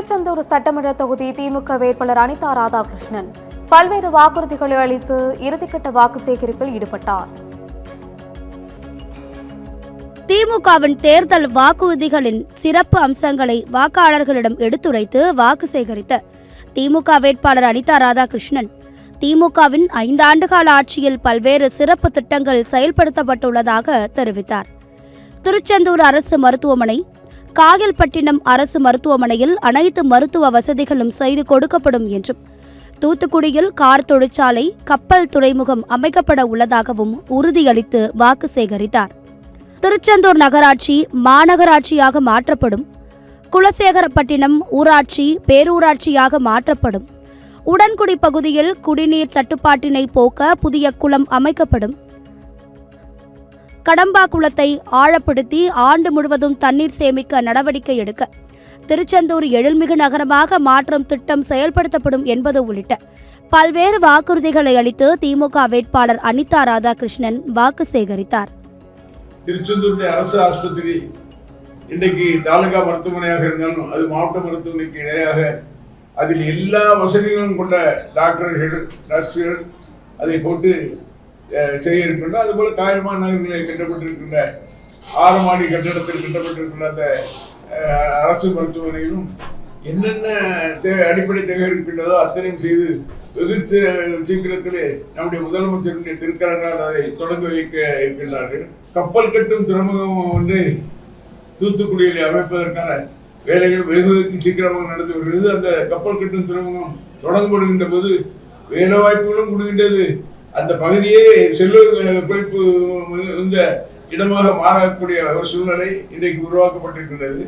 திருச்செந்தூர் சட்டமன்ற தொகுதி திமுக வேட்பாளர் அனிதா ராதாகிருஷ்ணன் பல்வேறு வாக்குறுதிகளை அளித்து இறுதிக்கட்ட வாக்கு சேகரிப்பில் ஈடுபட்டார். திமுகவின் தேர்தல் வாக்குறுதிகளின் சிறப்பு அம்சங்களை வாக்காளர்களிடம் எடுத்துரைத்து வாக்கு சேகரித்த திமுக வேட்பாளர் அனிதா ராதாகிருஷ்ணன் திமுகவின் 5 ஆண்டுகால ஆட்சியில் பல்வேறு சிறப்பு திட்டங்கள் செயல்படுத்தப்பட்டுள்ளதாக தெரிவித்தார். திருச்செந்தூர் அரசு மருத்துவமனை, காயல்பட்டினம் அரசு மருத்துவமனையில் அனைத்து மருத்துவ வசதிகளும் செய்து கொடுக்கப்படும் என்றும், தூத்துக்குடியில் கார் தொழிற்சாலை, கப்பல் துறைமுகம் அமைக்கப்பட உள்ளதாகவும் உறுதியளித்து வாக்கு சேகரித்தார். திருச்செந்தூர் நகராட்சி மாநகராட்சியாக மாற்றப்படும், குலசேகரப்பட்டினம் ஊராட்சி பேரூராட்சியாக மாற்றப்படும், உடன்குடி பகுதியில் குடிநீர் தட்டுப்பாட்டினை போக்க புதிய குளம் அமைக்கப்படும், கடம்பா குளத்தை ஆழப்படுத்தி ஆண்டு முழுவதும் தண்ணீர் சேமிக்க நடவடிக்கை எடுக்க திருச்செந்தூர் எழில்மிகு நகரமாக மாற்றும் திட்டம் செயல்படுத்தப்படும் என்பது உள்ளிட்ட பல்வேறு வாக்குறுதிகளை அளித்து திமுக வேட்பாளர் அனிதா ராதாகிருஷ்ணன் வாக்கு சேகரித்தார். திருச்செந்தூர் அரசு ஆஸ்பத்திரி இன்றைக்கு தாலுகா மருத்துவமனையாக இருந்தாலும் அது மாவட்ட மருத்துவமனைக்கு இணையாக அதில் எல்லா வசதிகளும் கொண்ட டாக்டர்கள், நர்ஸுகள் அதை போட்டு செய்ய இருக்கின்ற, அதுபோல காயல்மான் நகர்களில் கட்டப்பட்டிருக்கின்ற 6 மாடி கட்டடத்தில் கட்டப்பட்டிருக்கின்ற அந்த அரசு மருத்துவமனையிலும் என்னென்ன அடிப்படை தேவை இருக்கின்றதோ அத்தனையும் செய்து வெகு சீக்கிரத்திலே நம்முடைய முதலமைச்சருடைய திருக்கரங்களால் அதை தொடங்கி வைக்க இருக்கின்றார்கள். கப்பல் கட்டும் துறைமுகம் ஒன்று தூத்துக்குடியில் அமைப்பதற்கான வேலைகள் வெகு சீக்கிரமாக நடந்து வருகிறது. அந்த கப்பல் கட்டும் துறைமுகம் தொடங்கப்படுகின்ற போது வேலை வாய்ப்புகளும் கொடுக்கின்றது. அந்த பகுதியே செல்வ குறைப்பு இந்த இடமாக மாறக்கூடிய ஒரு சூழ்நிலை இன்றைக்கு உருவாக்கப்பட்டிருக்கின்றது.